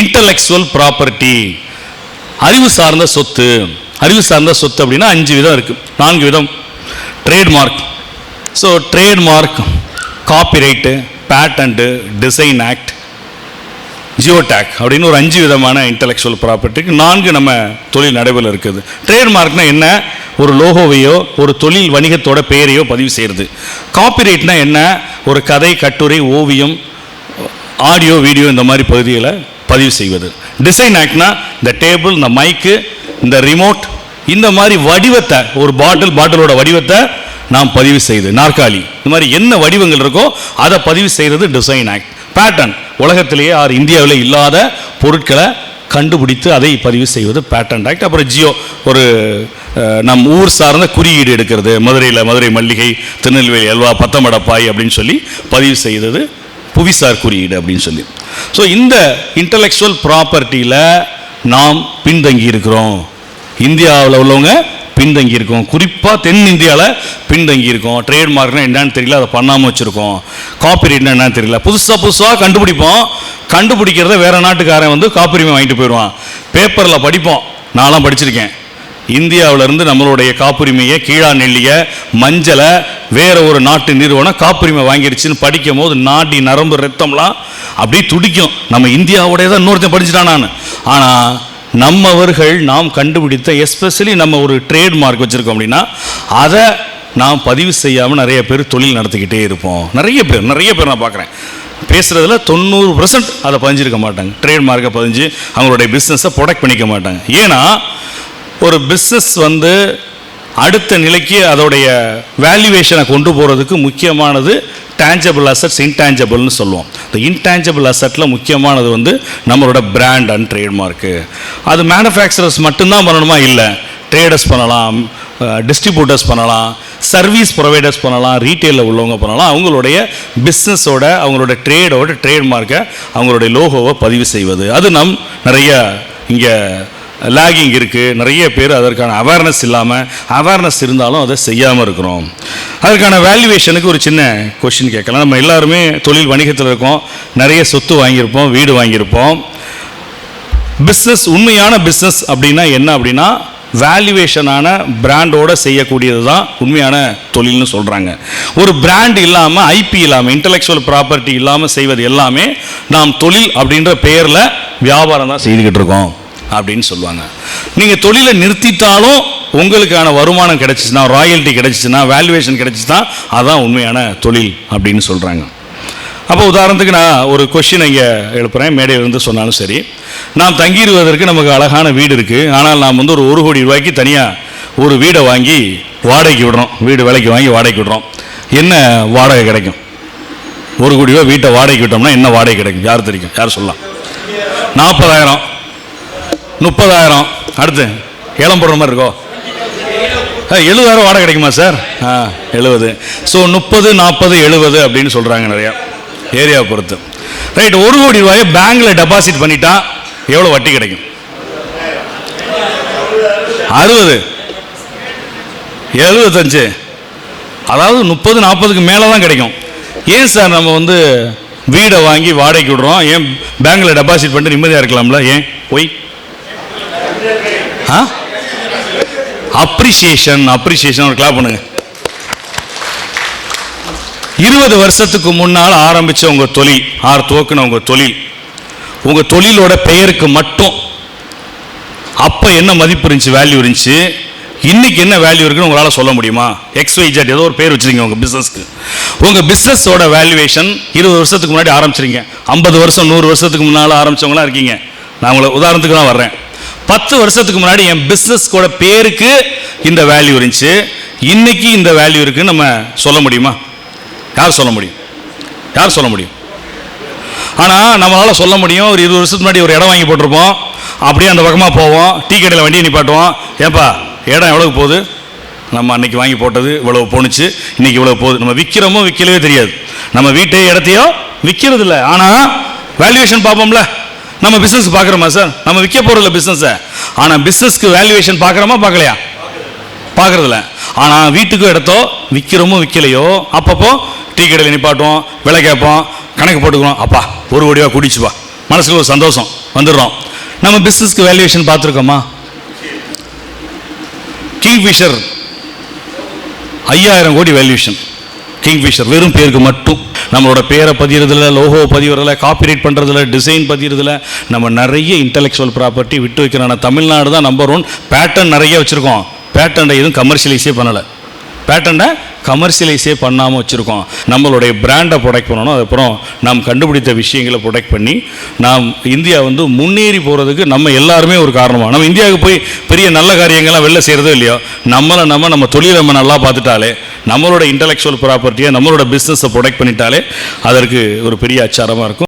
Intellectual property, அறிவு சார்ந்த சொத்து. அறிவு சார்ந்த சொத்து அப்படின்னா 5 விதம் இருக்கு, 4 விதம். Trademark, so trademark, copyright, patent, design act, geotag அப்படின்னு ஒரு 5 விதமான இன்டலெக்சுவல் ப்ராப்பர்ட்டிக்கு 4 நம்ம தொழில் நடைமுறையில் இருக்குது. ட்ரேட்மார்க்னா என்ன? ஒரு லோகோவையோ ஒரு தொழில் வணிகத்தோட பெயரையோ பதிவு செய்கிறது. காப்பிரைட்னா என்ன? ஒரு கதை, கட்டுரை, ஓவியம், ஆடியோ, வீடியோ இந்த மாதிரி பகுதிகளை பதிவு செய்வது. டிசைன் ஆக்ட்னா இந்த டேபிள், இந்த மைக்கு, இந்த ரிமோட், இந்த மாதிரி வடிவத்தை, ஒரு பாட்டிலோட வடிவத்தை நாம் பதிவு செய்து, நாற்காலி, இந்த மாதிரி என்ன வடிவங்கள் இருக்கோ அதை பதிவு செய்கிறது டிசைன் ஆக்ட். பேட்டன், உலகத்திலேயே இந்தியாவில் இல்லாத பொருட்களை கண்டுபிடித்து அதை பதிவு செய்வது பேட்டன் ஆக்ட். அப்புறம் ஜியோ, ஒரு நம் ஊர் சார்ந்த குறியீடு எடுக்கிறது. மதுரையில் மதுரை மல்லிகை, திருநெல்வேலி அல்வா, பத்தமடப்பாய் அப்படின்னு சொல்லி பதிவு செய்தது புவிசார் குறியீடு அப்படின்னு சொல்லி. ஸோ இந்த இன்டலெக்சுவல் ப்ராப்பர்ட்டியில் நாம் பின்தங்கி இருக்கிறோம். இந்தியாவில் உள்ளவங்க பின்தங்கி இருக்கோம், குறிப்பாக தென்னிந்தியாவில் பின்தங்கி இருக்கோம். ட்ரேட்மார்க்னா என்னன்னு தெரியல, அதை பண்ணாமல் வச்சுருக்கோம். காப்பிரைட்னா என்னன்னு தெரியல, புதுசாக கண்டுபிடிப்போம். கண்டுபிடிக்கிறத வேற நாட்டுக்காரன் காப்புரிமை வாங்கிட்டு போயிடுவான். பேப்பரில் படிப்போம், நான்லாம் படிச்சிருக்கேன். இந்தியாவிலிருந்து நம்மளுடைய காப்புரிமையை, கீழா நெல்லிய, மஞ்சளை வேற ஒரு நாட்டு நிறுவனம் காப்புரிமை வாங்கிடுச்சுன்னு படிக்கும் போது நாடி நரம்பு ரத்தம்லாம் அப்படியே துடிக்கும். நம்ம இந்தியாவுடைய தான் இன்னொருத்தன் படிச்சுட்டானான்னு. ஆனால் நம்மவர்கள் நாம் கண்டுபிடித்த, எஸ்பெஷலி நம்ம ஒரு ட்ரேட்மார்க் வச்சுருக்கோம் அப்படின்னா அதை நாம் பதிவு செய்யாமல் நிறைய பேர் தொழில் நடத்திக்கிட்டே இருப்போம். நிறைய பேர் நான் பார்க்குறேன், பேசுகிறதுல 90% அதை பதிஞ்சிருக்க மாட்டாங்க. ட்ரேட்மார்க்கை பதிஞ்சு அவங்களுடைய பிஸ்னஸை ப்ரொடெக்ட் பண்ணிக்க மாட்டாங்க. ஏன்னா ஒரு பிஸ்னஸ் அடுத்த நிலைக்கு அதோடைய வேல்யூவேஷனை கொண்டு போகிறதுக்கு முக்கியமானது டேஞ்சபிள் அசட்ஸ், இன்டேஞ்சபிள்னு சொல்லுவோம். இந்த இன்டேஞ்சபிள் அசட்டில் முக்கியமானது நம்மளோட பிராண்ட் அண்ட் ட்ரேட்மார்க்கு. அது மேனுஃபேக்சரர்ஸ் மட்டும்தான் பண்ணணுமா? இல்லை, ட்ரேடர்ஸ் பண்ணலாம், டிஸ்ட்ரிபியூட்டர்ஸ் பண்ணலாம், சர்வீஸ் ப்ரொவைடர்ஸ் பண்ணலாம், ரீட்டெயிலில் உள்ளவங்க பண்ணலாம். அவங்களுடைய பிஸ்னஸோட, அவங்களோட ட்ரேட்மார்க்கை, அவங்களுடைய லோகோவை பதிவு செய்வது. அது நிறைய இங்கே லேகிங் இருக்குது. நிறைய பேர் அதற்கான அவேர்னஸ் இல்லாமல், அவேர்னஸ் இருந்தாலும் அதை செய்யாமல் இருக்கிறோம். அதற்கான வேல்யூவேஷனுக்கு ஒரு சின்ன கொஸ்டின் கேட்கலாம். நம்ம எல்லாருமே தொழில் வணிகத்தில் இருக்கோம், நிறைய சொத்து வாங்கியிருப்போம், வீடு வாங்கியிருப்போம். பிஸ்னஸ், உண்மையான பிஸ்னஸ் அப்படின்னா என்ன அப்படின்னா வேல்யூவேஷனான பிராண்டோடு செய்யக்கூடியது தான் உண்மையான தொழில்னு சொல்கிறாங்க. ஒரு பிராண்ட் இல்லாமல், ஐபி இல்லாமல், இன்டலெக்சுவல் ப்ராப்பர்ட்டி இல்லாமல் செய்வது எல்லாமே நாம் தொழில் அப்படின்ற பெயரில் வியாபாரம் தான் செய்துக்கிட்டு இருக்கோம் அப்படின்னு சொல்லுவாங்க. நீங்கள் தொழிலை நிறுத்திட்டாலும் உங்களுக்கான வருமானம் கிடைச்சிச்சுன்னா, ராயல்ட்டி கிடைச்சிச்சுன்னா, வேல்யூவேஷன் கிடைச்சிச்சுன்னா அதுதான் உண்மையான தொழில் அப்படின்னு சொல்கிறாங்க. அப்போ உதாரணத்துக்கு நான் ஒரு கொஸ்டின் இங்கே எழுப்புகிறேன், மேடையிலிருந்து சொன்னாலும் சரி. நாம் தங்கிடுவதற்கு நமக்கு அழகான வீடு இருக்குது. ஆனால் நாம் ஒரு 1 கோடி ரூபாய்க்கு தனியாக ஒரு வீடை வாங்கி வாடகைக்கு விடுறோம். வீடு விலைக்கு வாங்கி வாடகைக்கு விடுறோம். என்ன வாடகை கிடைக்கும்? 1 கோடி ரூபா வீட்டை வாடகைக்கு விட்டோம்னா என்ன வாடகை கிடைக்கும்? யார் தெரியும்? யார் சொல்லலாம்? 40,000, 30,000. அடுத்து ஏலம் போடுற மாதிரி இருக்கோ? 70,000 வாடகை கிடைக்குமா சார்? 70. ஸோ 30, 40, 70 அப்படின்னு சொல்கிறாங்க நிறையா ஏரியாவை பொறுத்து. ரைட், 1 கோடி ரூபாயை பேங்க்கில் டெபாசிட் பண்ணிட்டா எவ்வளோ வட்டி கிடைக்கும்? 60, 75, அதாவது 30, 40க்கு மேலே தான் கிடைக்கும். ஏன் சார் நம்ம வீடை வாங்கி வாடகைக்கு விடுறோம்? ஏன் பேங்க்கில் டெபாசிட் பண்ணிட்டு நிம்மதியாக இருக்கலாம்ல? ஏன் போய் அப்ரிசியேஷன் ஒரு கிளாப் பண்ணுங்க. 20 வருஷத்துக்கு முன்னால் ஆரம்பிச்ச உங்க தொழில், துவக்குன உங்க தொழிலோட பெயருக்கு மட்டும் அப்ப என்ன மதிப்பு இருந்துச்சு, வேல்யூ இருந்துச்சு, இன்னைக்கு என்ன வேல்யூ இருக்குன்னு உங்களால சொல்ல முடியுமா? XYZ ஏதோ ஒரு பேர் வச்சிருக்கீங்க உங்க பிசினஸ்க்கு. உங்க பிசினஸோட வேல்யூவேஷன் 20 வருஷத்துக்கு முன்னாடி ஆரம்பிச்சிருக்கீங்க. 50 வருஷம் 100 வருஷத்துக்கு முன்னால ஆரம்பிச்சவங்களா இருக்கீங்க. நான் உங்களை உதாரணத்துக்கு தான் வர்றேன். 10 வருஷத்துக்கு முன்னாடி என் பிஸ்னஸ்கோட பேருக்கு இந்த வேல்யூ இருந்துச்சு, இன்னைக்கு இந்த வேல்யூ இருக்குன்னு நம்ம சொல்ல முடியுமா? யார் சொல்ல முடியும்? ஆனால் நம்மளால் சொல்ல முடியும். ஒரு 20 வருஷத்துக்கு முன்னாடி ஒரு இடம் வாங்கி போட்டிருப்போம், அப்படியே அந்த பக்கமாக போவோம், டீ கடையில் வண்டியை நிப்பாட்டுவோம். ஏன்பா இடம் எவ்வளோக்கு போகுது? நம்ம அன்னைக்கு வாங்கி போட்டது இவ்வளவு போணுச்சு, இன்னைக்கு இவ்வளவு போகுது. நம்ம விற்கிறோமோ விற்கலவே தெரியாது. நம்ம வீட்டையோ இடத்தையோ விற்கிறது இல்லை, ஆனால் வேல்யூவேஷன் பார்ப்போம்ல. நம்ம பிஸ்னஸ் பார்க்குறோமா சார்? நம்ம விற்க போகிறதில்ல பிஸ்னஸை, ஆனால் பிஸ்னஸ்க்கு வேல்யூவேஷன் பார்க்குறோமா பார்க்கலையா? பார்க்குறதில்ல. ஆனால் வீட்டுக்கோ இடத்தோ விற்கிறோமோ விற்கலையோ அப்பப்போ டீ கடையில் நிப்பாட்டுவோம், விலை கேட்போம், கணக்கு போட்டுக்கிறோம். அப்பா 1 கோடி ரூபா குடிச்சுப்பா, மனசுக்கு ஒரு சந்தோஷம் வந்துடுறோம். நம்ம பிஸ்னஸ்க்கு வேல்யூவேஷன் பார்த்துருக்கோமா? கிங்ஃபிஷர் 5000 கோடி வேல்யூஷன். கிங்ஃபிஷர் வெறும் பேருக்கு மட்டும். நம்மளோட பேரை பதிகிறதுல, லோகோ பதிகிறதுல, காப்பிரைட் பண்ணுறதுல, டிசைன் பதிகிறதுல நம்ம நிறைய இன்டெலெக்சுவல் ப்ராப்பர்ட்டி விட்டு வைக்கிறோம். தமிழ்நாடு தான் நம்பர் 1. பேட்டன் நிறைய வச்சுருக்கோம். பேட்டன்ட்டை எதுவும் கமர்ஷியலைஸே பண்ணலை. பேட்டன்ட்டை கமர்ஷியலைஸே பண்ணாமல் வச்சுருக்கோம். நம்மளுடைய பிராண்டை ப்ரொடெக்ட் பண்ணணும். அதுக்கப்புறம் நாம் கண்டுபிடித்த விஷயங்களை ப்ரொடெக்ட் பண்ணி நாம் இந்தியா முன்னேறி போகிறதுக்கு நம்ம எல்லாருமே ஒரு காரணமாக. நம்ம இந்தியாவுக்கு போய் பெரிய நல்ல காரியங்கள்லாம் வெளில செய்கிறதோ இல்லையோ, நம்ம தொழிலை நம்ம நல்லா பார்த்துட்டாலே, நம்மளோட இன்டெலெக்சுவல் ப்ராப்பர்ட்டியை, நம்மளோட பிஸ்னஸை ப்ரொடெக்ட் பண்ணிட்டாலே அதற்கு ஒரு பெரிய அச்சாரமாக இருக்கும்.